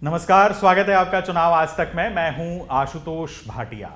नमस्कार, स्वागत है आपका चुनाव आज तक में। मैं हूं आशुतोष भाटिया।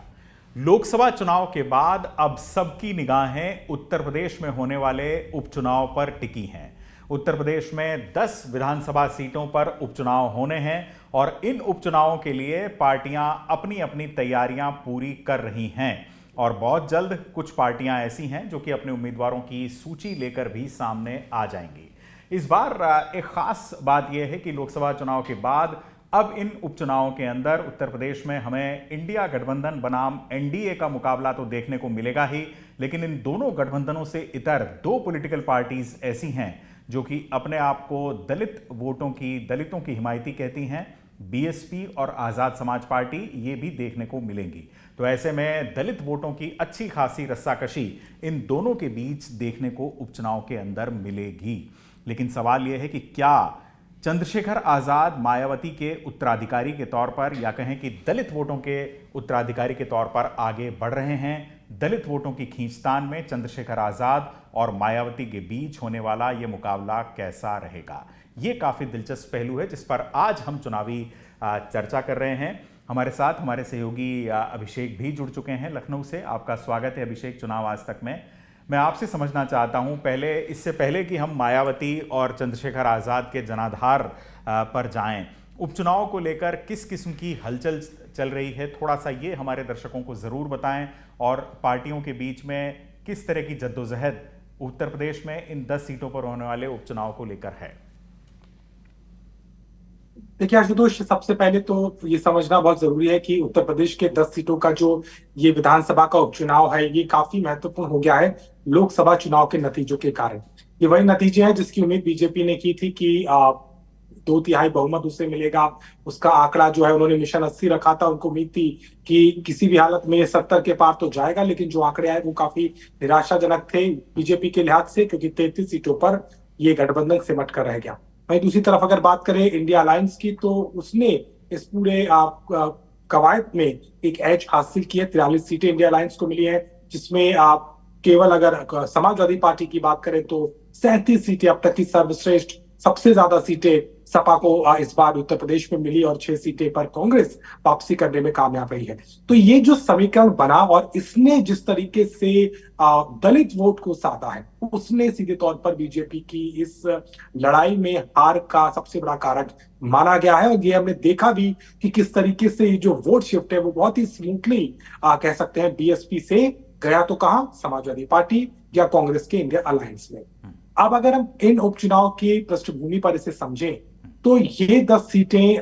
लोकसभा चुनाव के बाद अब सबकी निगाहें उत्तर प्रदेश में होने वाले उपचुनाव पर टिकी हैं। उत्तर प्रदेश में 10 विधानसभा सीटों पर उपचुनाव होने हैं और इन उपचुनावों के लिए पार्टियां अपनी अपनी तैयारियां पूरी कर रही हैं और बहुत जल्द कुछ पार्टियां ऐसी हैं जो कि अपने उम्मीदवारों की सूची लेकर भी सामने आ जाएंगी। इस बार एक खास बात यह है कि लोकसभा चुनाव के बाद अब इन उपचुनावों के अंदर उत्तर प्रदेश में हमें इंडिया गठबंधन बनाम एनडीए का मुकाबला तो देखने को मिलेगा ही, लेकिन इन दोनों गठबंधनों से इतर दो पॉलिटिकल पार्टीज ऐसी हैं जो कि अपने आप को दलितों की हिमायती कहती हैं। बीएसपी और आज़ाद समाज पार्टी ये भी देखने को मिलेंगी। तो ऐसे में दलित वोटों की अच्छी खासी रस्साकशी इन दोनों के बीच देखने को उपचुनाव के अंदर मिलेगी। लेकिन सवाल यह है कि क्या चंद्रशेखर आजाद मायावती के उत्तराधिकारी के तौर पर, या कहें कि दलित वोटों के उत्तराधिकारी के तौर पर आगे बढ़ रहे हैं। दलित वोटों की खींचतान में चंद्रशेखर आजाद और मायावती के बीच होने वाला यह मुकाबला कैसा रहेगा, यह काफी दिलचस्प पहलू है जिस पर आज हम चुनावी चर्चा कर रहे हैं। हमारे साथ हमारे सहयोगी अभिषेक भी जुड़ चुके हैं लखनऊ से। आपका स्वागत है अभिषेक चुनाव आज तक में। मैं आपसे समझना चाहता हूं, इससे पहले कि हम मायावती और चंद्रशेखर आज़ाद के जनाधार पर जाएं, उपचुनाव को लेकर किस किस्म की हलचल चल रही है, थोड़ा सा ये हमारे दर्शकों को ज़रूर बताएं। और पार्टियों के बीच में किस तरह की जद्दोजहद उत्तर प्रदेश में इन 10 सीटों पर होने वाले उपचुनाव को लेकर है। देखिए आशुतोष, सबसे पहले तो ये समझना बहुत जरूरी है कि उत्तर प्रदेश के 10 सीटों का जो ये विधानसभा का उपचुनाव है, ये काफी महत्वपूर्ण हो गया है लोकसभा चुनाव के नतीजों के कारण। ये वही नतीजे हैं जिसकी उम्मीद बीजेपी ने की थी कि 2/3 बहुमत उसे मिलेगा। उसका आंकड़ा जो है, उन्होंने मिशन 80 रखा था। उनको उम्मीद थी कि किसी भी हालत में 70 के पार तो जाएगा, लेकिन जो आंकड़े आए वो काफी निराशाजनक थे बीजेपी के लिहाज से, क्योंकि 33 सीटों पर ये गठबंधन सिमट कर रह गया। वहीं दूसरी तरफ अगर बात करें इंडिया अलायंस की, तो उसने इस पूरे कवायद में एक एज हासिल की है। 43 सीटें इंडिया अलायंस को मिली है, जिसमें आप केवल अगर समाजवादी पार्टी की बात करें तो 37 सीटें अब तक की सर्वश्रेष्ठ सबसे ज्यादा सीटें सपा को इस बार उत्तर प्रदेश में मिली और 6 सीटें पर कांग्रेस वापसी करने में कामयाब रही है। तो ये जो समीकरण बना और इसने जिस तरीके से दलित वोट को साधा है, उसने सीधे तौर पर बीजेपी की इस लड़ाई में हार का सबसे बड़ा कारक माना गया है। और ये हमने देखा भी कि किस तरीके से जो वोट शिफ्ट है वो बहुत ही स्मूथली कह सकते हैं बीएसपी से गया तो कहां, समाजवादी पार्टी या कांग्रेस के इंडिया अलायंस में। अब अगर हम इन उपचुनाव की पृष्ठभूमि पर इसे समझें, तो ये 10 सीटें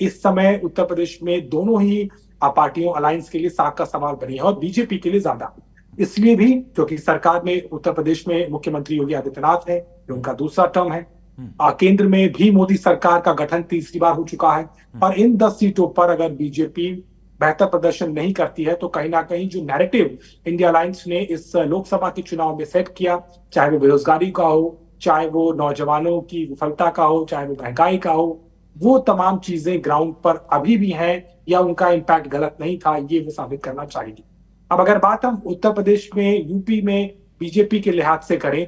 इस समय उत्तर प्रदेश में दोनों ही पार्टियों अलायंस के लिए साख का सवाल बनी है, और बीजेपी के लिए ज्यादा इसलिए भी क्योंकि सरकार में उत्तर प्रदेश में मुख्यमंत्री योगी आदित्यनाथ है, उनका दूसरा टर्म है। केंद्र में भी मोदी सरकार का गठन तीसरी बार हो चुका है। और इन 10 सीटों पर अगर बीजेपी बेहतर प्रदर्शन नहीं करती है, तो कहीं ना कहीं जो नैरेटिव इंडिया अलायंस ने इस लोकसभा के चुनाव में सेट किया, चाहे वो बेरोजगारी का हो, चाहे वो नौजवानों की विफलता का हो, चाहे वो महंगाई का हो, वो तमाम चीजें ग्राउंड पर अभी भी हैं या उनका इम्पैक्ट गलत नहीं था, ये वो साबित करना चाहिए। अब अगर बात हम उत्तर प्रदेश में, यूपी में बीजेपी के लिहाज से करें,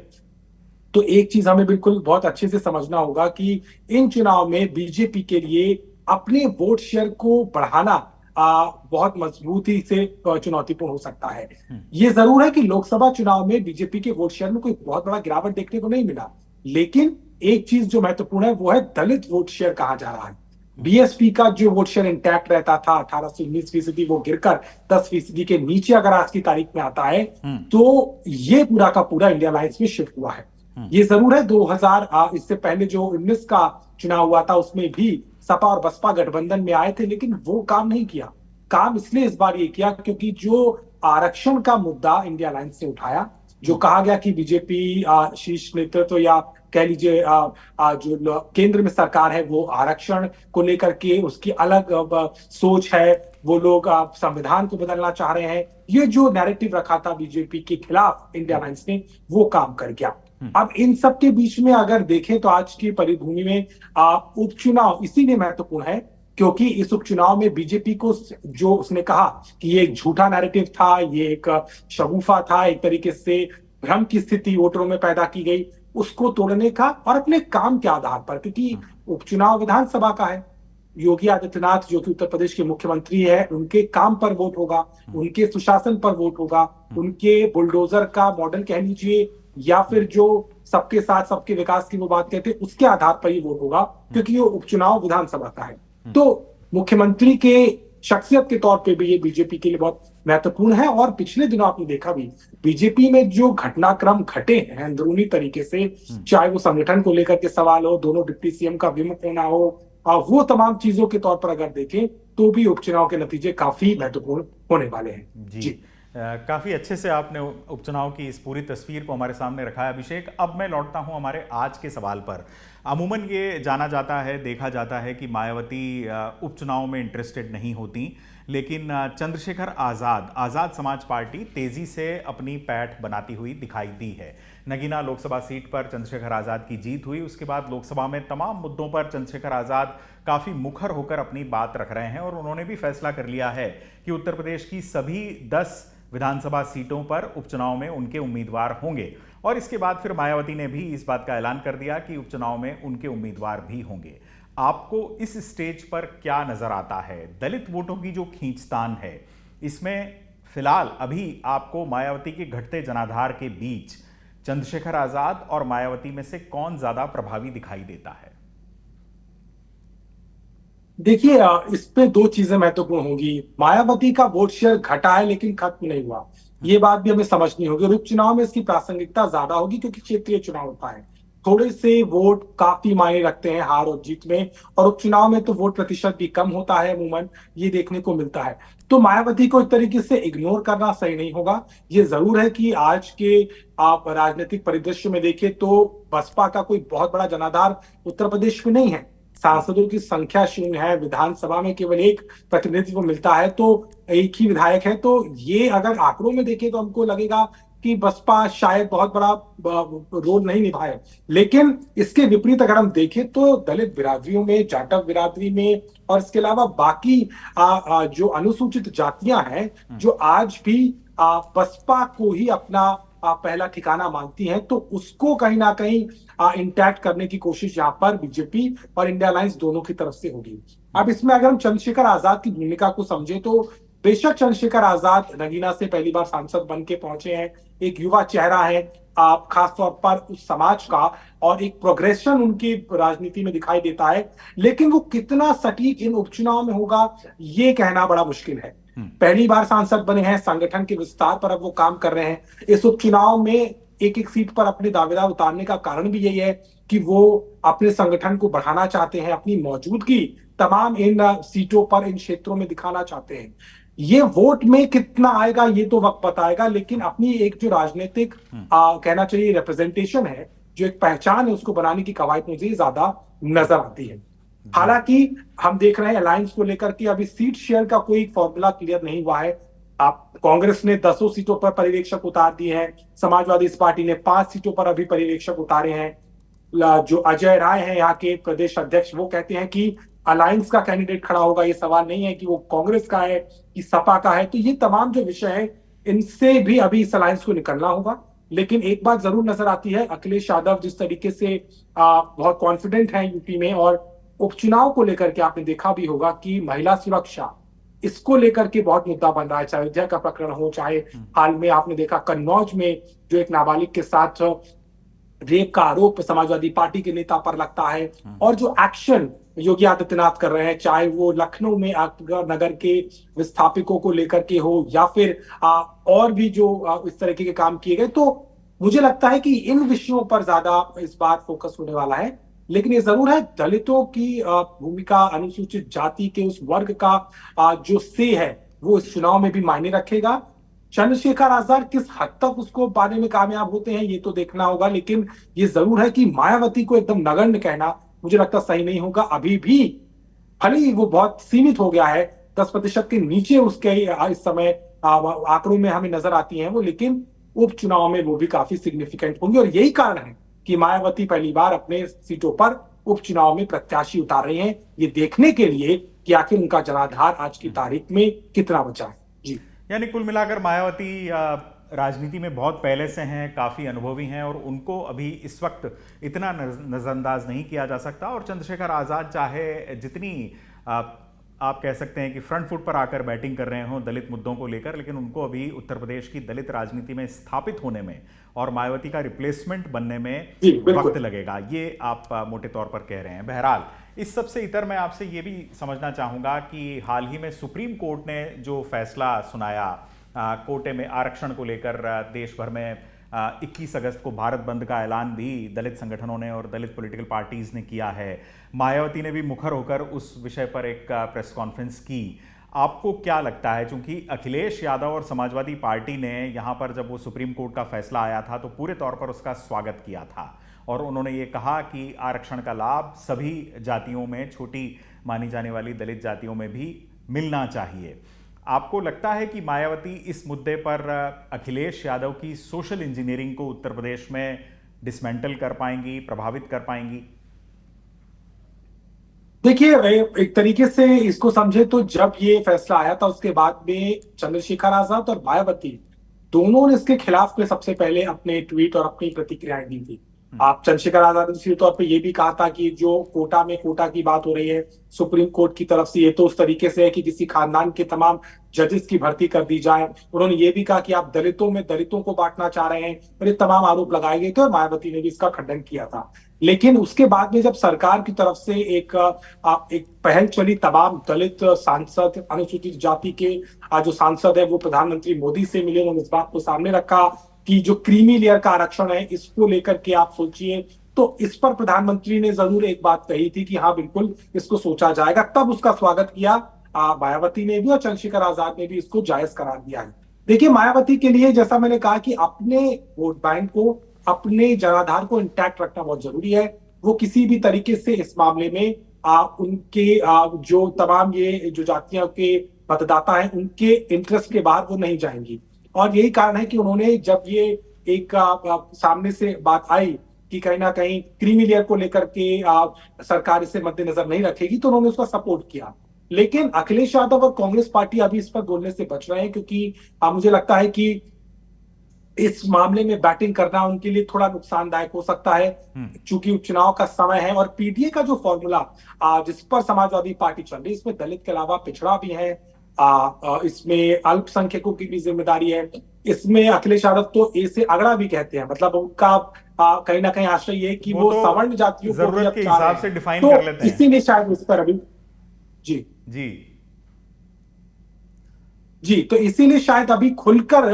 तो एक चीज हमें बिल्कुल बहुत अच्छे से समझना होगा कि इन चुनाव में बीजेपी के लिए अपने वोट शेयर को बढ़ाना बहुत मजबूती से चुनौतीपूर्ण हो सकता है। ये जरूर है कि लोकसभा चुनाव में बीजेपी के वोट शेयर में कोई बहुत बड़ा गिरावट देखने को नहीं मिला, लेकिन एक चीज जो महत्वपूर्ण है वो है दलित वोट शेयर कहाँ जा रहा है। बीएसपी का जो वोट शेयर इंटैक्ट रहता था 18 से 19%, वो गिरकर 10% के नीचे अगर आज की तारीख में आता है, तो ये पूरा का पूरा इंडिया अलायंस में शिफ्ट हुआ है। ये जरूर है 2000 इससे पहले जो 19 का चुनाव हुआ था, उसमें भी सपा और बसपा गठबंधन में आए थे, लेकिन वो काम नहीं किया। काम इसलिए इस बार ये किया क्योंकि जो आरक्षण का मुद्दा इंडिया अलायंस ने उठाया, जो कहा गया कि बीजेपी शीर्ष नेतृत्व या कह लीजिए जो केंद्र में सरकार है, वो आरक्षण को लेकर के उसकी अलग सोच है, वो लोग संविधान को बदलना चाह रहे हैं। ये जो नैरेटिव रखा था बीजेपी के खिलाफ इंडिया अलायंस ने, वो काम कर गया। अब इन सब के बीच में अगर देखें तो आज की परिभूमि में उपचुनाव इसीलिए महत्वपूर्ण है क्योंकि इस उपचुनाव में बीजेपी को जो उसने कहा कि ये एक झूठा नैरेटिव था, ये एक शगुफा था, एक तरीके से भ्रम की स्थिति वोटरों में पैदा की गई, उसको तोड़ने का और अपने काम के आधार पर, क्योंकि उपचुनाव विधानसभा का है, योगी आदित्यनाथ जो कि उत्तर प्रदेश के मुख्यमंत्री है, उनके काम पर वोट होगा, उनके सुशासन पर वोट होगा, उनके बुलडोजर का मॉडल कह लीजिए, या फिर जो सबके साथ सबके विकास की वो बात कहते हैं, उसके आधार पर ही वोट होगा, क्योंकि ये उपचुनाव विधानसभा का है। तो मुख्यमंत्री के शख्सियत के तौर पे भी ये बीजेपी के लिए बहुत महत्वपूर्ण है। और पिछले दिनों आपने देखा भी, बीजेपी में जो घटनाक्रम घटे हैं अंदरूनी तरीके से, चाहे वो संगठन को लेकर के सवाल हो, दोनों डिप्टी सीएम का विमुख होना हो, वो तमाम चीजों के तौर पर अगर देखें तो भी उपचुनाव के नतीजे काफी महत्वपूर्ण होने वाले हैं। जी, काफ़ी अच्छे से आपने उपचुनाव की इस पूरी तस्वीर को हमारे सामने रखा है अभिषेक। अब मैं लौटता हूं हमारे आज के सवाल पर। अमूमन ये जाना जाता है, देखा जाता है कि मायावती उपचुनाव में इंटरेस्टेड नहीं होती, लेकिन चंद्रशेखर आज़ाद समाज पार्टी तेज़ी से अपनी पैठ बनाती हुई दिखाई दी है। नगीना लोकसभा सीट पर चंद्रशेखर आज़ाद की जीत हुई, उसके बाद लोकसभा में तमाम मुद्दों पर चंद्रशेखर आज़ाद काफ़ी मुखर होकर अपनी बात रख रहे हैं और उन्होंने भी फैसला कर लिया है कि उत्तर प्रदेश की सभी 10 विधानसभा सीटों पर उपचुनाव में उनके उम्मीदवार होंगे। और इसके बाद फिर मायावती ने भी इस बात का ऐलान कर दिया कि उपचुनाव में उनके उम्मीदवार भी होंगे। आपको इस स्टेज पर क्या नजर आता है? दलित वोटों की जो खींचतान है, इसमें फिलहाल अभी आपको मायावती के घटते जनाधार के बीच चंद्रशेखर आजाद और मायावती में से कौन ज्यादा प्रभावी दिखाई देता है? देखिए, इस पे दो चीजें महत्वपूर्ण होंगी। मायावती का वोट शेयर घटा है लेकिन खत्म नहीं हुआ, ये बात भी हमें समझनी होगी। और उपचुनाव में इसकी प्रासंगिकता ज्यादा होगी क्योंकि क्षेत्रीय चुनाव होता है, थोड़े से वोट काफी मायने रखते हैं हार और जीत में। और उपचुनाव में तो वोट प्रतिशत भी कम होता है, अमूमन ये देखने को मिलता है। तो मायावती को एक तरीके से इग्नोर करना सही नहीं होगा। ये जरूर है कि आज के आप राजनीतिक परिदृश्य में देखें तो बसपा का कोई बहुत बड़ा जनाधार उत्तर प्रदेश में नहीं है, सांसदों की संख्या शून्य है, विधानसभा में केवल एक प्रतिनिधित्व मिलता है, तो एक ही विधायक है। तो ये अगर आंकड़ों में देखें तो हमको लगेगा कि बसपा शायद बहुत बड़ा रोल नहीं निभाए। लेकिन इसके विपरीत अगर हम देखें तो दलित बिरादरियों में, जाटव बिरादरी में, और इसके अलावा बाकी जो अनुसूचित जातियां हैं, जो आज भी बसपा को ही अपना पहला ठिकाना मानती हैं, तो उसको कहीं ना कहीं इंटैक्ट करने की कोशिश यहाँ पर बीजेपी और इंडिया अलायंस दोनों की तरफ से होगी। अब इसमें अगर हम चंद्रशेखर आजाद की भूमिका को समझे तो बेशक चंद्रशेखर आजाद नगीना से पहली बार सांसद बन के पहुंचे हैं, एक युवा चेहरा है आप खासतौर पर उस समाज का, और एक प्रोग्रेशन उनकी राजनीति में दिखाई देता है। लेकिन वो कितना सटीक इन उपचुनाव में होगा ये कहना बड़ा मुश्किल है। पहली बार सांसद बने हैं, संगठन के विस्तार पर अब वो काम कर रहे हैं। इस उपचुनाव में एक एक सीट पर अपने दावेदार उतारने का कारण भी यही है कि वो अपने संगठन को बढ़ाना चाहते हैं, अपनी मौजूदगी तमाम इन सीटों पर, इन क्षेत्रों में दिखाना चाहते हैं। ये वोट में कितना आएगा ये तो वक्त बताएगा, लेकिन अपनी एक जो राजनीतिक कहना चाहिए रिप्रेजेंटेशन है, जो एक पहचान है, उसको बनाने की कवायद मुझे ज्यादा नजर आती है। हालांकि हम देख रहे हैं अलायंस को लेकर के अभी सीट शेयर का कोई फॉर्मूला क्लियर नहीं हुआ है। आप कांग्रेस ने 10 सीटों पर पर्यवेक्षक उतार दिए हैं, समाजवादी पार्टी ने 5 सीटों पर अभी पर्यवेक्षक उतारे हैं। जो अजय राय हैं यहाँ के प्रदेश अध्यक्ष, वो कहते हैं कि अलायंस का कैंडिडेट खड़ा होगा, ये सवाल नहीं है कि वो कांग्रेस का है कि सपा का है। तो ये तमाम जो विषय है, इनसे भी अभी इस अलायंस को निकलना होगा। लेकिन एक बात जरूर नजर आती है, अखिलेश यादव जिस तरीके से बहुत कॉन्फिडेंट है यूपी में, और उपचुनाव को लेकर के आपने देखा भी होगा कि महिला सुरक्षा, इसको लेकर के बहुत मुद्दा बन रहा है, चाहे अयोध्या का प्रकरण हो, चाहे हाल में आपने देखा कन्नौज में जो एक नाबालिग के साथ रेप का आरोप समाजवादी पार्टी के नेता पर लगता है, और जो एक्शन योगी आदित्यनाथ कर रहे हैं, चाहे वो लखनऊ में नगर के विस्थापितों को लेकर के हो, या फिर और भी जो इस तरीके के काम किए गए। तो मुझे लगता है कि इन विषयों पर ज्यादा इस बार फोकस होने वाला है। लेकिन ये जरूर है, दलितों की भूमिका, अनुसूचित जाति के उस वर्ग का जो से है, वो इस चुनाव में भी मायने रखेगा। चंद्रशेखर आजाद किस हद तक उसको पाने में कामयाब होते हैं ये तो देखना होगा। लेकिन ये जरूर है कि मायावती को एकदम नगण्य कहना मुझे लगता सही नहीं होगा। अभी भी भले ही वो बहुत सीमित हो गया है, 10% के नीचे उसके इस समय आंकड़ों में हमें नजर आती हैं वो, लेकिन उपचुनाव में वो भी काफी सिग्निफिकेंट होंगे। और यही कारण है कि मायावती पहली बार अपने सीटों पर उपचुनाव में प्रत्याशी उतार रहे हैं, ये देखने के लिए कि आखिर उनका जनाधार आज की तारीख में कितना बचा है। जी, यानी कुल मिलाकर मायावती राजनीति में बहुत पहले से हैं, काफ़ी अनुभवी हैं और उनको अभी इस वक्त इतना नज़रअंदाज नहीं किया जा सकता। और चंद्रशेखर आज़ाद चाहे जितनी आप कह सकते हैं कि फ्रंट फुट पर आकर बैटिंग कर रहे हों दलित मुद्दों को लेकर, लेकिन उनको अभी उत्तर प्रदेश की दलित राजनीति में स्थापित होने में और मायावती का रिप्लेसमेंट बनने में वक्त लगेगा, ये आप मोटे तौर पर कह रहे हैं। बहरहाल इस सबसे इतर मैं आपसे ये भी समझना चाहूँगा कि हाल ही में सुप्रीम कोर्ट ने जो फैसला सुनाया कोटे में आरक्षण को लेकर, देश भर में 21 अगस्त को भारत बंद का ऐलान भी दलित संगठनों ने और दलित पॉलिटिकल पार्टीज ने किया है। मायावती ने भी मुखर होकर उस विषय पर एक प्रेस कॉन्फ्रेंस की। आपको क्या लगता है, चूंकि अखिलेश यादव और समाजवादी पार्टी ने यहाँ पर जब वो सुप्रीम कोर्ट का फैसला आया था तो पूरे तौर पर उसका स्वागत किया था और उन्होंने ये कहा कि आरक्षण का लाभ सभी जातियों में, छोटी मानी जाने वाली दलित जातियों में भी मिलना चाहिए। आपको लगता है कि मायावती इस मुद्दे पर अखिलेश यादव की सोशल इंजीनियरिंग को उत्तर प्रदेश में डिसमेंटल कर पाएंगी, प्रभावित कर पाएंगी? देखिए, एक तरीके से इसको समझे तो जब ये फैसला आया था उसके बाद में चंद्रशेखर आजाद और मायावती दोनों ने इसके खिलाफ में सबसे पहले अपने ट्वीट और अपनी प्रतिक्रियाएं दी थी। आप चंद्रशेखर आजाद ने सीधे तौर पे ये भी कहा था कि जो कोटा की बात हो रही है सुप्रीम कोर्ट की तरफ से, ये तो उस तरीके से है कि किसी खानदान के तमाम जजेस की भर्ती कर दी जाए। उन्होंने ये भी कहा कि आप दलितों को बांटना चाह रहे हैं, और ये तमाम आरोप लगाए गए थे और मायावती ने भी इसका खंडन किया था। लेकिन उसके बाद में जब सरकार की तरफ से एक पहल चली, तमाम दलित सांसद, अनुसूचित जाति के जो सांसद है वो प्रधानमंत्री मोदी से मिले, उन्होंने इस बात को सामने रखा कि जो क्रीमी लेयर का आरक्षण है इसको लेकर के आप सोचिए। तो इस पर प्रधानमंत्री ने जरूर एक बात कही थी कि हाँ बिल्कुल इसको सोचा जाएगा, तब उसका स्वागत किया मायावती ने भी और चंद्रशेखर आजाद ने भी इसको जायज करार दिया है। देखिए, मायावती के लिए जैसा मैंने कहा कि अपने वोट बैंक को, अपने जनाधार को इंटैक्ट रखना बहुत जरूरी है। वो किसी भी तरीके से इस मामले में उनके जो तमाम ये जो जातियों के मतदाता हैं उनके इंटरेस्ट के बाहर वो नहीं जाएंगी। और यही कारण है कि उन्होंने जब ये एक सामने से बात आई कि कहीं ना कहीं क्रीमी लेयर को लेकर के सरकार इसे मद्देनजर नहीं रखेगी, तो उन्होंने उसका सपोर्ट किया। लेकिन अखिलेश यादव और कांग्रेस पार्टी अभी इस पर बोलने से बच रहे हैं, क्योंकि मुझे लगता है कि इस मामले में बैटिंग करना उनके लिए थोड़ा नुकसानदायक हो सकता है, चूंकि उपचुनाव का समय है। और पीडीए का जो फॉर्मूला जिस पर समाजवादी पार्टी चल रही है, इसमें दलित के अलावा पिछड़ा भी है, इसमें अल्पसंख्यकों की भी जिम्मेदारी है, इसमें अखिलेश यादव तो ए से अगड़ा भी कहते हैं, मतलब उनका कहीं ना कहीं आशय ये कि वो सवर्ण जातियों को जरूरत के हिसाब से डिफाइन कर लेते हैं, इसीलिए शायद उस पर अभी जी तो इसीलिए शायद अभी खुलकर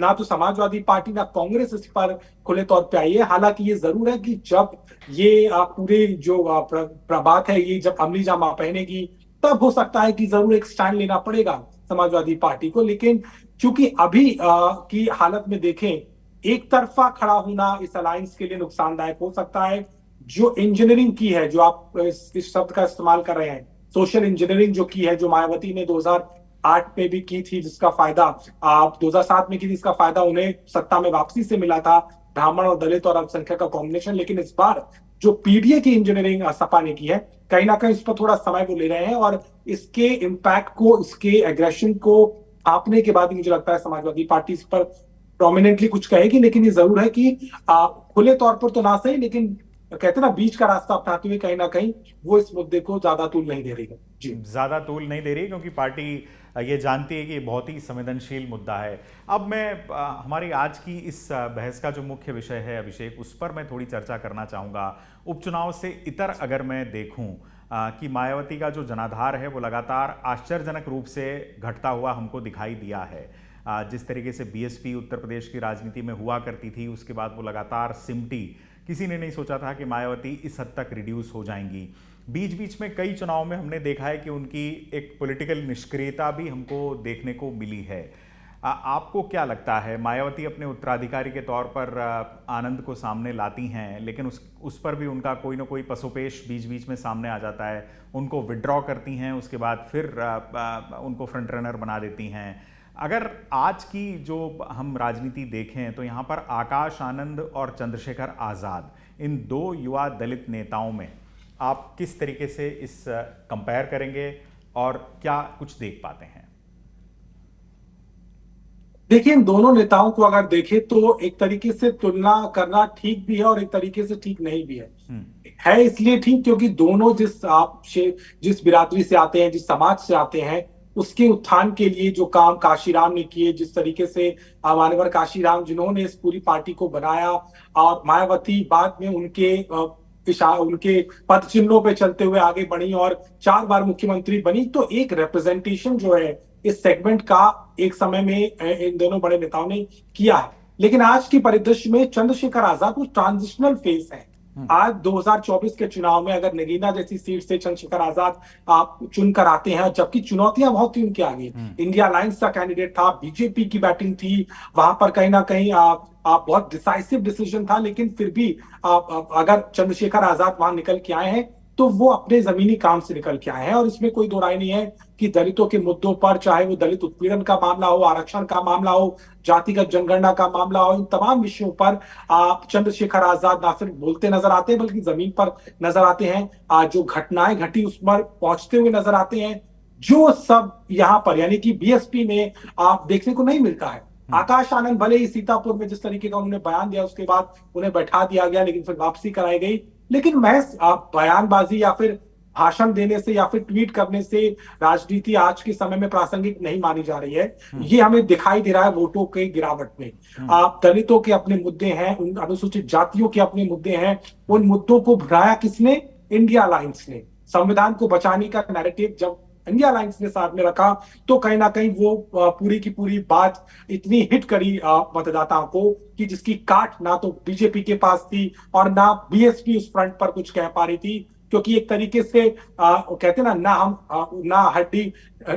ना तो समाजवादी पार्टी ना कांग्रेस इस पर खुले तौर पे आई है। हालांकि ये जरूर है कि जब ये पूरे जो प्रबात है ये जब अमली जामा पहनेगी तब हो सकता है कि जरूर एक स्टैंड लेना पड़ेगा समाजवादी पार्टी को। लेकिन चूंकि अभी की हालत में देखें, एक तरफा खड़ा होना इस अलायंस के लिए नुकसानदायक हो सकता है। जो इंजीनियरिंग की है, जो आप इस शब्द का इस्तेमाल कर रहे हैं, सोशल इंजीनियरिंग जो की है, जो मायावती ने 2008 में भी की थी, जिसका फायदा 2007 में की थी, जिसका फायदा उन्हें सत्ता में वापसी से मिला था, ब्राह्मण और दलित और अल्पसंख्यक का कॉम्बिनेशन। लेकिन इस बार जो पीडीए की इंजीनियरिंग सपा ने की है, कहीं ना कहीं इस पर थोड़ा समय वो ले रहे हैं और इसके इम्पैक्ट को, इसके एग्रेशन को आपने के बाद मुझे लगता है समाजवादी पार्टी इस पर प्रोमिनेंटली कुछ कहेगी। लेकिन ये जरूर है कि खुले तौर पर तो ना सही, लेकिन कहते ना बीच का रास्ता अपनाते हुए कहीं ना कहीं वो इस मुद्दे को ज्यादा तूल नहीं दे रही है। जी, ज्यादा तूल नहीं दे रही, क्योंकि पार्टी ये जानती है कि ये बहुत ही संवेदनशील मुद्दा है। अब मैं हमारी आज की इस बहस का जो मुख्य विषय है अभिषेक, उस पर मैं थोड़ी चर्चा करना चाहूँगा। उपचुनाव से इतर अगर मैं देखूँ कि मायावती का जो जनाधार है वो लगातार आश्चर्यजनक रूप से घटता हुआ हमको दिखाई दिया है। जिस तरीके से बीएसपी उत्तर प्रदेश की राजनीति में हुआ करती थी, उसके बाद वो लगातार सिमटी। किसी ने नहीं सोचा था कि मायावती इस हद तक रिड्यूस हो जाएंगी। बीच बीच में कई चुनाव में हमने देखा है कि उनकी एक पॉलिटिकल निष्क्रियता भी हमको देखने को मिली है। आपको क्या लगता है, मायावती अपने उत्तराधिकारी के तौर पर आनंद को सामने लाती हैं, लेकिन उस पर भी उनका कोई ना कोई पसोपेश बीच बीच में सामने आ जाता है, उनको विड्रॉ करती हैं, उसके बाद फिर उनको फ्रंट रनर बना देती हैं। अगर आज की जो हम राजनीति देखें तो यहाँ पर आकाश आनंद और चंद्रशेखर आज़ाद, इन दो युवा दलित नेताओं में आप किस तरीके से इस कंपेयर करेंगे और क्या कुछ देख पाते हैं? देखिए, इन दोनों नेताओं को अगर देखें तो एक तरीके से तुलना करना ठीक भी है और एक तरीके से ठीक नहीं भी है। है इसलिए ठीक क्योंकि दोनों जिस बिरादरी से आते हैं, जिस समाज से आते हैं, उसके उत्थान के लिए जो काम काशीराम ने किए, जिस तरीके से मान्यवर काशीराम जिन्होंने इस पूरी पार्टी को बनाया, और मायावती बाद में उनके पद चिन्हों पे चलते हुए आगे बढ़ी और 4 बार मुख्यमंत्री बनी, तो एक रिप्रेजेंटेशन जो है इस सेगमेंट का एक समय में इन दोनों बड़े नेताओं ने किया है। लेकिन आज की परिदृश्य में चंद्रशेखर आजाद वो ट्रांजिशनल फेज है। आज 2024 के चुनाव में अगर नगीना जैसी सीट से चंद्रशेखर आजाद आप चुनकर आते हैं, जबकि चुनौतियां बहुत थी उनके आगे, इंडिया अलायंस का कैंडिडेट था, बीजेपी की बैटिंग थी, वहां पर कहीं ना कहीं आप बहुत डिसाइसिव डिसीजन था, लेकिन फिर भी अगर चंद्रशेखर आजाद वहां निकल के आए हैं तो वो अपने जमीनी काम से निकल के आए हैं। और इसमें कोई दो राय नहीं है कि दलितों के मुद्दों पर, चाहे वो दलित उत्पीड़न का मामला हो, आरक्षण का मामला हो, जातिगत जनगणना का मामला हो, इन तमाम विषयों पर चंद्रशेखर आजाद ना सिर्फ बोलते नजर आते हैं बल्कि जमीन पर नजर आते हैं। जो घटनाएं घटी उस पर पहुंचते हुए नजर आते हैं, जो सब यहाँ पर यानी कि बीएसपी में आप देखने को नहीं मिलता है। आकाश आनंद भले ही सीतापुर में जिस तरीके का उन्होंने बयान दिया, उसके बाद उन्हें बैठा दिया गया, लेकिन फिर वापसी कराई गई। लेकिन महज बयानबाजी या फिर भाषण देने से या फिर ट्वीट करने से राजनीति आज के समय में प्रासंगिक नहीं मानी जा रही है। ये हमें दिखाई दे रहा है वोटों के गिरावट में। दलितों के अपने मुद्दे हैं, उन अनुसूचित जातियों के अपने मुद्दे हैं, उन मुद्दों को भुनाया किसने? इंडिया अलायंस ने। संविधान को बचाने का नैरेटिव जब इंडिया अलायंस ने साथ में रखा तो कहीं ना कहीं वो पूरी की पूरी बात इतनी हिट करी मतदाताओं को कि जिसकी काट ना तो बीजेपी के पास थी और ना बीएसपी उस फ्रंट पर कुछ कह पा रही थी। क्योंकि एक तरीके से कहते हैं ना हम ना हड्डी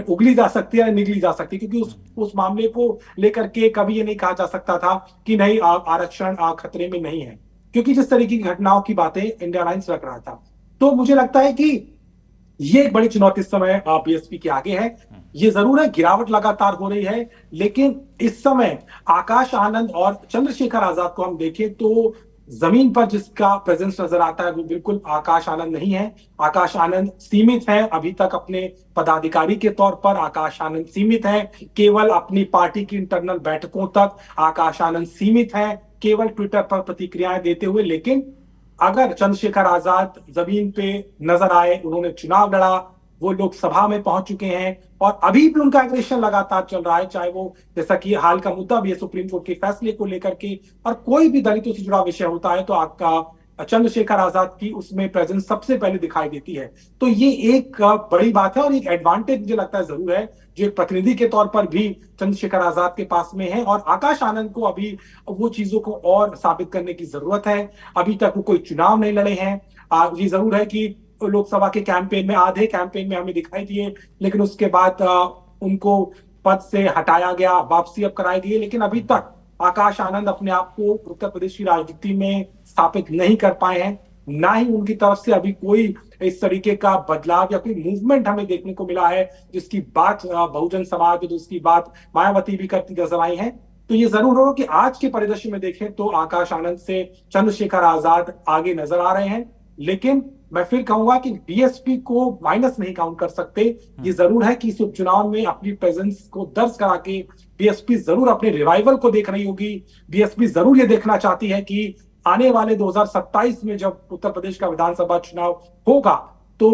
उगली जा सकती है ना निगली जा सकती, क्योंकि उस मामले को लेकर के कभी ये नहीं कहा जा सकता था कि नहीं आरक्षण खतरे में नहीं है, क्योंकि जिस तरीके की घटनाओं की बातें इंडिया अलायंस रख रहा था। तो मुझे लगता है कि ये एक बड़ी चुनौती इस समय बीएसपी के आगे है। ये जरूर है गिरावट लगातार हो रही है, लेकिन इस समय आकाश आनंद और चंद्रशेखर आजाद को हम देखें तो जमीन पर जिसका प्रेजेंस नजर आता है वो बिल्कुल आकाश आनंद नहीं है। आकाश आनंद सीमित है अभी तक अपने पदाधिकारी के तौर पर। आकाश आनंद सीमित है केवल अपनी पार्टी की इंटरनल बैठकों तक। आकाश आनंद सीमित है केवल ट्विटर पर प्रतिक्रियाएं देते हुए। लेकिन अगर चंद्रशेखर आजाद जमीन पे नजर आए, उन्होंने चुनाव लड़ा, वो लोकसभा में पहुंच चुके हैं और अभी भी उनका एग्रेशन लगातार चल रहा है, चाहे वो जैसा कि हाल का मुद्दा भी है सुप्रीम कोर्ट के फैसले को लेकर के, और कोई भी दलितों से जुड़ा विषय होता है तो आपका चंद्रशेखर आजाद की उसमें प्रेजेंस सबसे पहले दिखाई देती है। तो ये एक बड़ी बात है और एक एडवांटेज मुझे लगता है जरूर है जो एक प्रतिनिधि के तौर पर भी चंद्रशेखर आजाद के पास में है। और आकाश आनंद को अभी वो चीजों को और साबित करने की जरूरत है। अभी तक वो कोई चुनाव नहीं लड़े हैं। ये जरूर है कि लोकसभा के कैंपेन में, आधे कैंपेन में हमें दिखाई दिए, लेकिन उसके बाद उनको पद से हटाया गया, वापसी अब कराई गई। लेकिन अभी तक आकाश आनंद अपने आप को उत्तर प्रदेश की राजनीति में स्थापित नहीं कर पाए हैं। ना ही उनकी तरफ से अभी कोई इस तरीके का बदलाव या कोई मूवमेंट हमें देखने को मिला है जिसकी बात बहुजन समाज, जिसकी बात मायावती भी करती नजर आई है। तो ये जरूर हो कि आज के परिदृश्य में देखें तो आकाश आनंद से चंद्रशेखर आजाद आगे नजर आ रहे हैं। लेकिन मैं फिर कहूंगा कि बीएसपी को माइनस नहीं काउंट कर सकते। ये जरूर है कि इस उपचुनाव में अपनी प्रेजेंस को दर्ज करा के बीएसपी जरूर अपने रिवाइवल को देख रही होगी। बीएसपी जरूर ये देखना चाहती है कि आने वाले 2027 में जब उत्तर प्रदेश का विधानसभा चुनाव होगा तो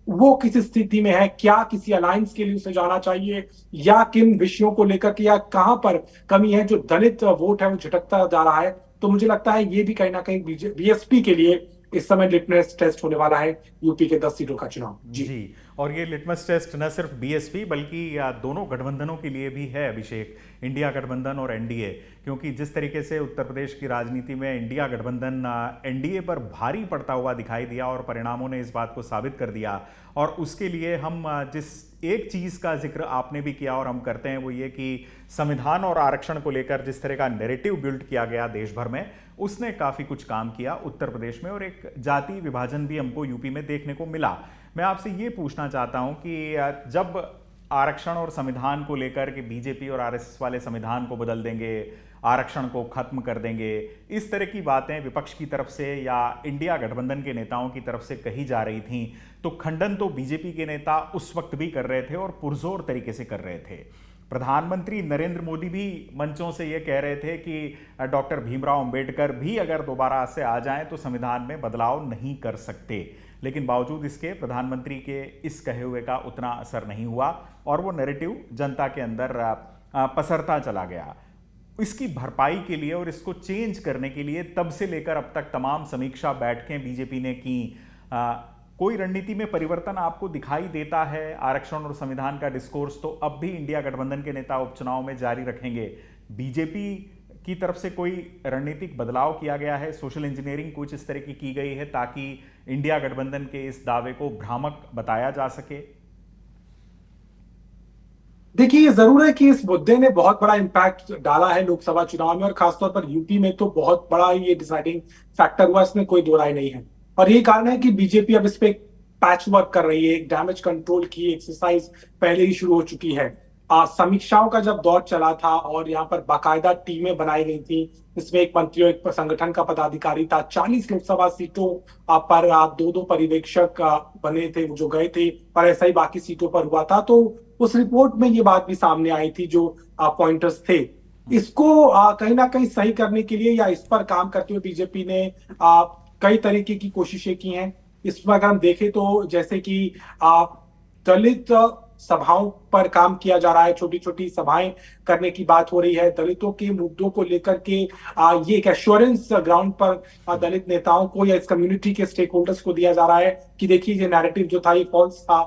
वो किस स्थिति में है, क्या किसी अलायंस के लिए उसे जाना चाहिए या किन विषयों को लेकर के, या कहां पर कमी है जो दलित वोट है वो झटकता जा रहा है। तो मुझे लगता है ये भी कहीं ना कहीं बीएसपी के लिए इस समय लिटमस टेस्ट होने वाला है यूपी के 10 सीटों का चुनाव। जी। और ये लिटमस टेस्ट न सिर्फ बीएसपी बल्कि दोनों गठबंधनों के लिए भी है अभिषेक, इंडिया गठबंधन और एनडीए। क्योंकि जिस तरीके से उत्तर प्रदेश की राजनीति में इंडिया गठबंधन एनडीए पर भारी पड़ता हुआ दिखाई दिया और परिणामों ने इस बात को साबित कर दिया। और उसके लिए हम जिस एक चीज़ का जिक्र आपने भी किया और हम करते हैं वो ये कि संविधान और आरक्षण को लेकर जिस तरह का नैरेटिव बिल्ड किया गया देश भर में, उसने काफ़ी कुछ काम किया उत्तर प्रदेश में और एक जाति विभाजन भी हमको यूपी में देखने को मिला। मैं आपसे ये पूछना चाहता हूं कि जब आरक्षण और संविधान को लेकर कि बीजेपी और आरएसएस वाले संविधान को बदल देंगे, आरक्षण को खत्म कर देंगे, इस तरह की बातें विपक्ष की तरफ से या इंडिया गठबंधन के नेताओं की तरफ से कही जा रही थीं, तो खंडन तो बीजेपी के नेता उस वक्त भी कर रहे थे और पुरजोर तरीके से कर रहे थे। प्रधानमंत्री नरेंद्र मोदी भी मंचों से ये कह रहे थे कि डॉक्टर भीमराव अंबेडकर भी अगर दोबारा से आ जाएं तो संविधान में बदलाव नहीं कर सकते। लेकिन बावजूद इसके प्रधानमंत्री के इस कहे हुए का उतना असर नहीं हुआ और वो नैरेटिव जनता के अंदर पसरता चला गया। इसकी भरपाई के लिए और इसको चेंज करने के लिए तब से लेकर अब तक तमाम समीक्षा बैठकें बीजेपी ने की। कोई रणनीति में परिवर्तन आपको दिखाई देता है? आरक्षण और संविधान का डिस्कोर्स तो अब भी इंडिया गठबंधन के नेता उपचुनाव में जारी रखेंगे। बीजेपी की तरफ से कोई रणनीतिक बदलाव किया गया है? सोशल इंजीनियरिंग कुछ इस तरह की गई है ताकि इंडिया गठबंधन के इस दावे को भ्रामक बताया जा सके? देखिए, ये जरूर है कि इस मुद्दे ने बहुत बड़ा इम्पैक्ट डाला है लोकसभा चुनाव में, और खासतौर पर यूपी में तो बहुत बड़ा ये डिसाइडिंग फैक्टर हुआ, इसमें कोई दो राय नहीं है। और यही कारण है कि बीजेपी अब इस पे पैच वर्क कर रही है। एक डैमेज कंट्रोल की एक्सरसाइज पहले ही शुरू हो चुकी है। समीक्षाओं का जब दौर चला था और यहाँ पर बाकायदा टीमें बनाई गई थी, इसमें एक मंत्री और एक संगठन का पदाधिकारी था। 40 लोकसभा सीटों पर दो दो पर्यवेक्षक बने थे जो गए थे, और ऐसा ही बाकी सीटों पर हुआ था। तो उस रिपोर्ट में ये बात भी सामने आई थी, जो पॉइंटर्स थे। इसको कहीं ना कहीं सही करने के लिए या इस पर काम करते हुए बीजेपी ने कई तरीके की कोशिशें की हैं। इसमें अगर हम देखें तो जैसे कि दलित सभाओं पर काम किया जा रहा है, छोटी छोटी सभाएं करने की बात हो रही है। दलितों के मुद्दों को लेकर के ये एक एश्योरेंस ग्राउंड पर दलित नेताओं को या इस कम्युनिटी के स्टेक होल्डर्स को दिया जा रहा है कि देखिए, ये नैरेटिव जो था ये फॉल्स था,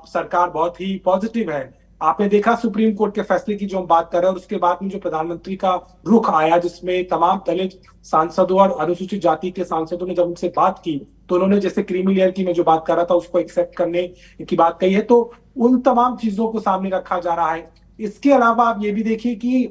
सरकार बहुत ही पॉजिटिव है। आपने देखा सुप्रीम कोर्ट के फैसले की जो हम बात कर रहे हैं, और उसके बाद में जो प्रधानमंत्री का रुख आया, जिसमें तमाम दलित सांसदों और अनुसूचित जाति के सांसदों ने जब उनसे बात की तो उन्होंने, जैसे क्रीमी लेयर की मैं जो बात कर रहा था, उसको एक्सेप्ट करने की बात कही है। तो उन तमाम चीजों को सामने रखा जा रहा है। इसके अलावा आप ये भी देखिए कि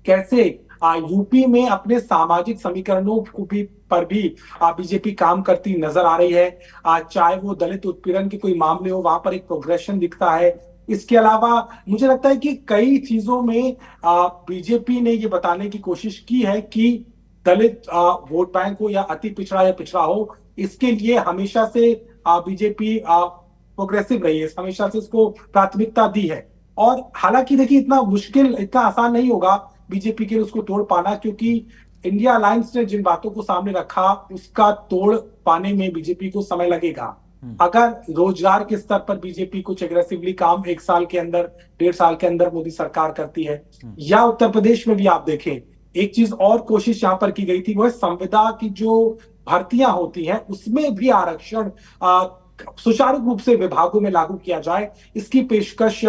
कैसे यूपी में अपने सामाजिक समीकरणों को भी पर भी बीजेपी काम करती नजर आ रही है। चाहे वो दलित उत्पीड़न के कोई मामले हो, वहां पर एक प्रोग्रेशन दिखता है। इसके अलावा मुझे लगता है कि कई चीजों में बीजेपी ने ये बताने की कोशिश की है कि दलित वोट बैंक हो या अति पिछड़ा या पिछड़ा हो, इसके लिए हमेशा से बीजेपी प्रोग्रेसिव रही है, हमेशा से इसको प्राथमिकता दी है। और हालांकि देखिए, इतना मुश्किल, इतना आसान नहीं होगा बीजेपी के लिए उसको तोड़ पाना, क्योंकि इंडिया अलायंस ने जिन बातों को सामने रखा उसका तोड़ पाने में बीजेपी को समय लगेगा। अगर रोजगार के स्तर पर बीजेपी कुछ एग्रेसिवली काम 1 साल के अंदर, 1.5 साल के अंदर मोदी सरकार करती है, या उत्तर प्रदेश में भी आप देखें, एक चीज और कोशिश यहां पर की गई थी, वो है संविदा की जो भर्तियां होती हैं उसमें भी आरक्षण सुचारू रूप से विभागों में लागू किया जाए। इसकी पेशकश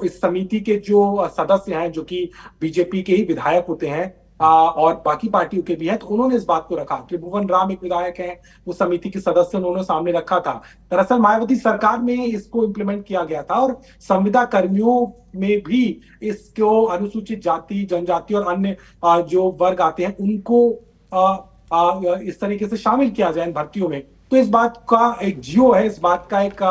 इस समिति के जो सदस्य हैं, जो कि बीजेपी के ही विधायक होते हैं और बाकी पार्टियों के भी हैं, तो उन्होंने इस बात को रखा। त्रिभुवन राम एक विधायक हैं, वो समिति के सदस्य, उन्होंने सामने रखा था। दरअसल मायावती सरकार में इसको इम्प्लीमेंट किया गया था, और संविदा कर्मियों में भी इसको अनुसूचित जाति, जनजाति और अन्य जो वर्ग आते हैं उनको इस तरीके से शामिल किया जाए इन भर्तियों में। तो इस बात का एक जियो है, इस बात का एक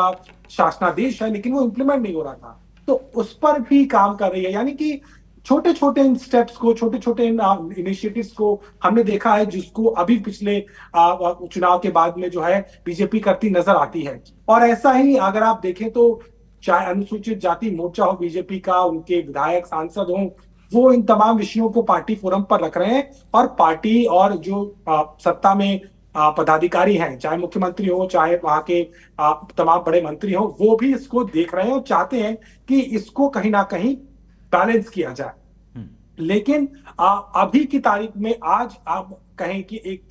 शासनादेश है, लेकिन वो इम्प्लीमेंट नहीं हो रहा था। तो उस पर भी काम कर रही है। यानी कि छोटे छोटे इन स्टेप्स को, छोटे छोटे इन इनिशिएटिव्स को हमने देखा है, जिसको अभी पिछले चुनाव के बाद में जो है बीजेपी करती नजर आती है। और ऐसा ही अगर आप देखें तो चाहे अनुसूचित जाति मोर्चा हो बीजेपी का, उनके विधायक सांसद हों, वो इन तमाम विषयों को पार्टी फोरम पर रख रहे हैं, और पार्टी और जो सत्ता में पदाधिकारी हैं, चाहे मुख्यमंत्री हो, चाहे वहां के तमाम बड़े मंत्री हो, वो भी इसको देख रहे हैं और चाहते हैं कि इसको कहीं ना कहीं बैलेंस किया जाए। लेकिन अभी की तारीख में आज आप कहें कि एक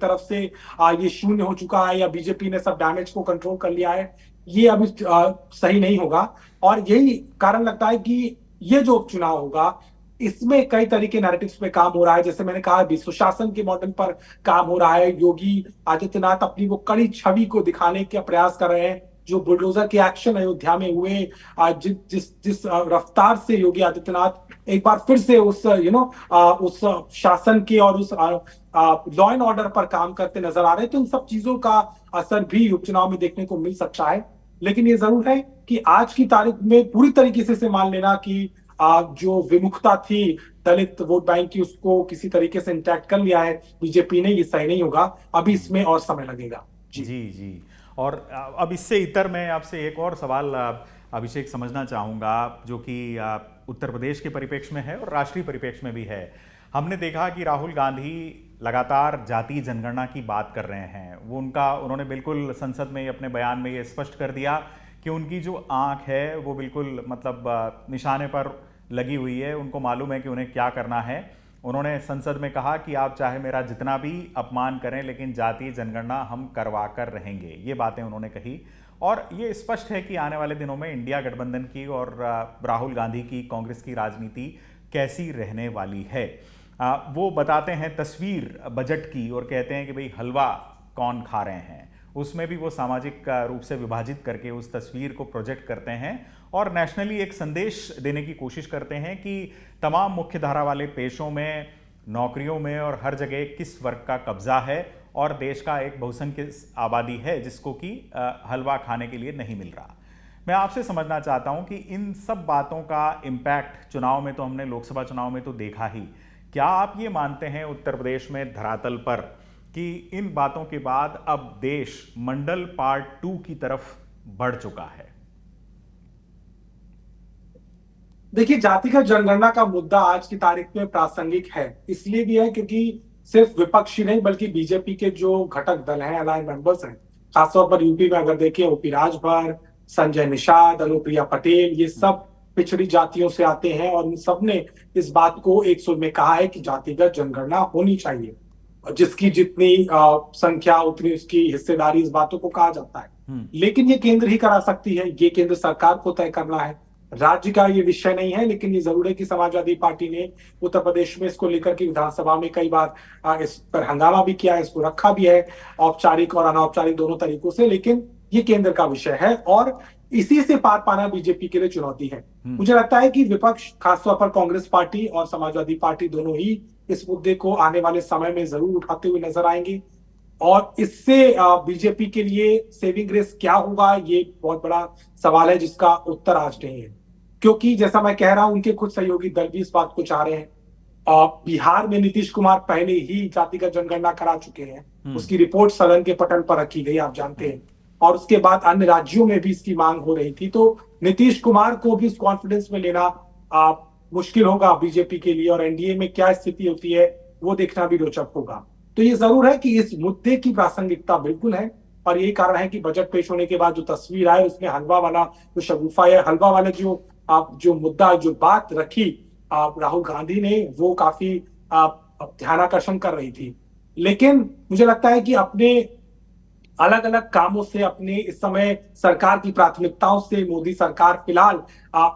तरफ से ये शून्य हो चुका है या बीजेपी ने सब डैमेज को कंट्रोल कर लिया है, ये अभी सही नहीं होगा। और यही कारण लगता है कि ये जो उपचुनाव होगा, इसमें कई तरीके नैरेटिव्स पे काम हो रहा है। जैसे मैंने कहा, सुशासन के मॉडल पर काम हो रहा है। योगी आदित्यनाथ अपनी वो कड़ी छवि को दिखाने का प्रयास कर रहे हैं। जो बुलडोजर के एक्शन अयोध्या में हुए, जिस रफ्तार से योगी आदित्यनाथ एक बार फिर से उस उस शासन के और उस लॉ एंड ऑर्डर पर काम करते नजर आ रहे हैं, तो इन सब चीजों का असर भी उपचुनाव में देखने को मिल सकता है। लेकिन ये जरूर है कि आज की तारीख में पूरी तरीके से मान लेना कि जो विमुखता थी दलित वोट बैंक की, उसको किसी तरीके से इंटैक्ट कर लिया है बीजेपी ने, ये सही नहीं होगा। अभी इसमें और समय लगेगा। जी जी। और अब इससे इतर मैं आपसे एक और सवाल अभिषेक समझना चाहूँगा, जो कि उत्तर प्रदेश के परिप्रेक्ष्य में है और राष्ट्रीय परिप्रेक्ष्य में भी है। हमने देखा कि राहुल गांधी लगातार जातीय जनगणना की बात कर रहे हैं। उन्होंने बिल्कुल संसद में अपने बयान में ये स्पष्ट कर दिया कि उनकी जो आंख है वो बिल्कुल मतलब निशाने पर लगी हुई है, उनको मालूम है कि उन्हें क्या करना है। उन्होंने संसद में कहा कि आप चाहे मेरा जितना भी अपमान करें लेकिन जातीय जनगणना हम करवा कर रहेंगे। ये बातें उन्होंने कही और ये स्पष्ट है कि आने वाले दिनों में इंडिया गठबंधन की और राहुल गांधी की कांग्रेस की राजनीति कैसी रहने वाली है। वो बताते हैं तस्वीर बजट की और कहते हैं कि भाई हलवा कौन खा रहे हैं, उसमें भी वो सामाजिक रूप से विभाजित करके उस तस्वीर को प्रोजेक्ट करते हैं और नेशनली एक संदेश देने की कोशिश करते हैं कि तमाम मुख्य धारा वाले पेशों में, नौकरियों में और हर जगह किस वर्ग का कब्जा है और देश का एक बहुसंख्यक आबादी है जिसको कि हलवा खाने के लिए नहीं मिल रहा। मैं आपसे समझना चाहता हूं कि इन सब बातों का इम्पैक्ट चुनाव में तो हमने लोकसभा चुनाव में तो देखा ही, क्या आप ये मानते हैं उत्तर प्रदेश में धरातल पर कि इन बातों के बाद अब देश मंडल पार्ट 2 की तरफ बढ़ चुका है? देखिए, जातिगत जनगणना का मुद्दा आज की तारीख में प्रासंगिक है, इसलिए भी है क्योंकि सिर्फ विपक्षी नहीं बल्कि बीजेपी के जो घटक दल हैं, अलाइन मेंबर्स हैं, खासतौर पर यूपी में अगर देखें ओपी राजभर, संजय निषाद, अनुप्रिया पटेल, ये सब पिछड़ी जातियों से आते हैं और इन सब ने इस बात को एक सुर में कहा है कि जातिगत जनगणना होनी चाहिए। जिसकी जितनी संख्या उतनी उसकी हिस्सेदारी, इस बातों को कहा जाता है। लेकिन ये केंद्र ही करा सकती है, ये केंद्र सरकार को तय करना है, राज्य का ये विषय नहीं है। लेकिन ये जरूर है कि समाजवादी पार्टी ने उत्तर प्रदेश में इसको लेकर के विधानसभा में कई बार इस पर हंगामा भी किया है, इसको रखा भी है औपचारिक और अनौपचारिक दोनों तरीकों से। लेकिन ये केंद्र का विषय है और इसी से पार पाना बीजेपी के लिए चुनौती है। मुझे लगता है कि विपक्ष, खासतौर पर कांग्रेस पार्टी और समाजवादी पार्टी, दोनों ही इस मुद्दे को आने वाले समय में जरूर उठाते हुए नजर आएंगे और इससे बीजेपी के लिए सेविंग ग्रेस क्या होगा, ये बहुत बड़ा सवाल है जिसका उत्तर आज नहीं है। क्योंकि जैसा मैं कह रहा हूं, उनके कुछ सहयोगी दल भी इस बात को चाह रहे हैं। बिहार में नीतीश कुमार पहले ही जातिगत जनगणना करा चुके हैं, उसकी रिपोर्ट सदन के पटल पर रखी गई, आप जानते हैं, और उसके बाद अन्य राज्यों में भी इसकी मांग हो रही थी। तो नीतीश कुमार को भी इस कॉन्फिडेंस में लेना मुश्किल होगा बीजेपी के लिए और एनडीए में क्या स्थिति होती है वो देखना भी रोचक होगा। तो ये जरूर है कि इस मुद्दे की प्रासंगिकता बिल्कुल है और यही कारण है कि बजट पेश होने के बाद जो तस्वीर आए उसमें हलवा वाला जो शगुफा या हलवा वाला जो मुद्दा, जो बात रखी राहुल गांधी ने, वो काफी ध्यानाकर्षण कर रही थी। लेकिन मुझे लगता है कि अपने अलग अलग कामों से, अपने इस समय सरकार की प्राथमिकताओं से मोदी सरकार फिलहाल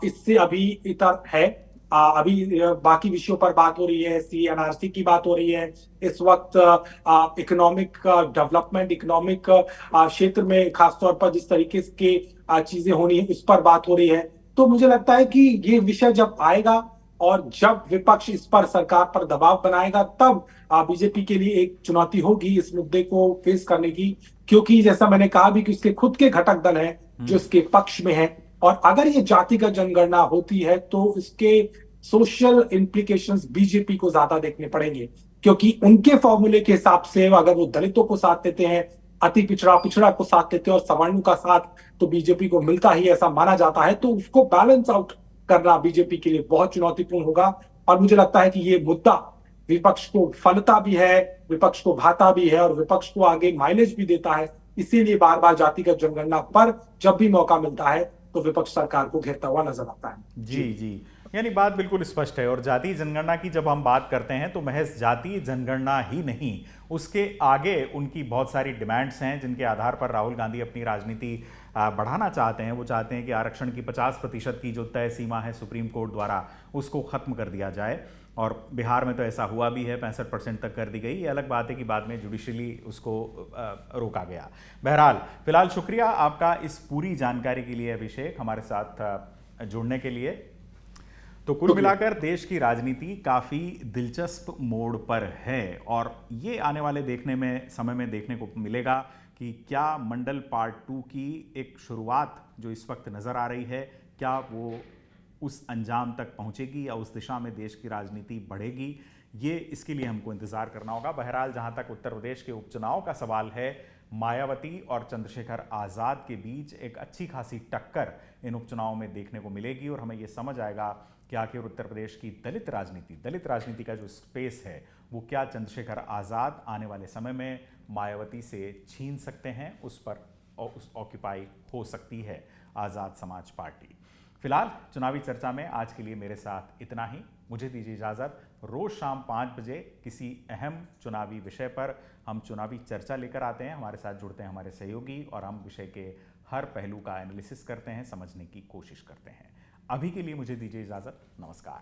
इससे अभी इतर है। अभी बाकी विषयों पर बात हो रही है, एनआरसी की बात हो रही है, इस वक्त इकोनॉमिक डेवलपमेंट, इकोनॉमिक क्षेत्र में खासतौर पर जिस तरीके के चीजें होनी है उस पर बात हो रही है। तो मुझे लगता है कि ये विषय जब आएगा और जब विपक्ष इस पर, सरकार पर दबाव बनाएगा, तब बीजेपी के लिए एक चुनौती होगी इस मुद्दे को फेस करने की। क्योंकि जैसा मैंने कहा भी कि उसके खुद के घटक दल हैं जो इसके पक्ष में हैं और अगर ये जातिगत जनगणना होती है तो इसके सोशल इंप्लीकेशंस बीजेपी को ज्यादा देखने पड़ेंगे। क्योंकि उनके फॉर्मूले के हिसाब से अगर वो दलितों को साथ देते हैं, अति पिछड़ा को साथ देते हैं और सवर्णों का साथ तो बीजेपी को मिलता ही ऐसा माना जाता है, तो उसको बैलेंस आउट करना बीजेपी के लिए बहुत चुनौतीपूर्ण होगा। और मुझे लगता है कि ये मुद्दा विपक्ष को फलता भी है, विपक्ष को भाता भी है और विपक्ष को आगे माइलेज भी देता है। इसीलिए बार बार जातिगत जनगणना पर जब भी मौका मिलता है तो विपक्ष सरकार को घेरता हुआ नजर आता है। जी, यानी बात बिल्कुल स्पष्ट है। और जातीय जनगणना की जब हम बात करते हैं तो महज जातीय जनगणना ही नहीं, उसके आगे उनकी बहुत सारी डिमांड्स हैं जिनके आधार पर राहुल गांधी अपनी राजनीति बढ़ाना चाहते हैं। वो चाहते हैं कि आरक्षण की 50% की जो तय सीमा है सुप्रीम कोर्ट द्वारा, उसको खत्म कर दिया जाए और बिहार में तो ऐसा हुआ भी है, 65% तक कर दी गई। ये अलग बात है कि बाद में जुडिशली उसको रोका गया। बहरहाल फिलहाल शुक्रिया आपका इस पूरी जानकारी के लिए अभिषेक, हमारे साथ जुड़ने के लिए। तो कुल मिलाकर देश की राजनीति काफ़ी दिलचस्प मोड़ पर है और ये आने वाले समय में देखने को मिलेगा कि क्या मंडल पार्ट 2 की एक शुरुआत जो इस वक्त नज़र आ रही है, क्या वो उस अंजाम तक पहुंचेगी या उस दिशा में देश की राजनीति बढ़ेगी, ये इसके लिए हमको इंतज़ार करना होगा। बहरहाल जहां तक उत्तर प्रदेश के उपचुनाव का सवाल है, मायावती और चंद्रशेखर आजाद के बीच एक अच्छी खासी टक्कर इन उपचुनाव में देखने को मिलेगी और हमें यह समझ आएगा कि आखिर उत्तर प्रदेश की दलित राजनीति का जो स्पेस है वो क्या चंद्रशेखर आजाद आने वाले समय में मायावती से छीन सकते हैं, उस पर ऑक्यूपाई हो सकती है आजाद समाज पार्टी। फिलहाल चुनावी चर्चा में आज के लिए मेरे साथ इतना ही। मुझे दीजिए इजाजत। रोज शाम 5 बजे किसी अहम चुनावी विषय पर हम चुनावी चर्चा लेकर आते हैं। हमारे साथ जुड़ते हैं हमारे सहयोगी और हम विषय के हर पहलू का एनालिसिस करते हैं, समझने की कोशिश करते हैं। अभी के लिए मुझे दीजिए इजाजत। नमस्कार।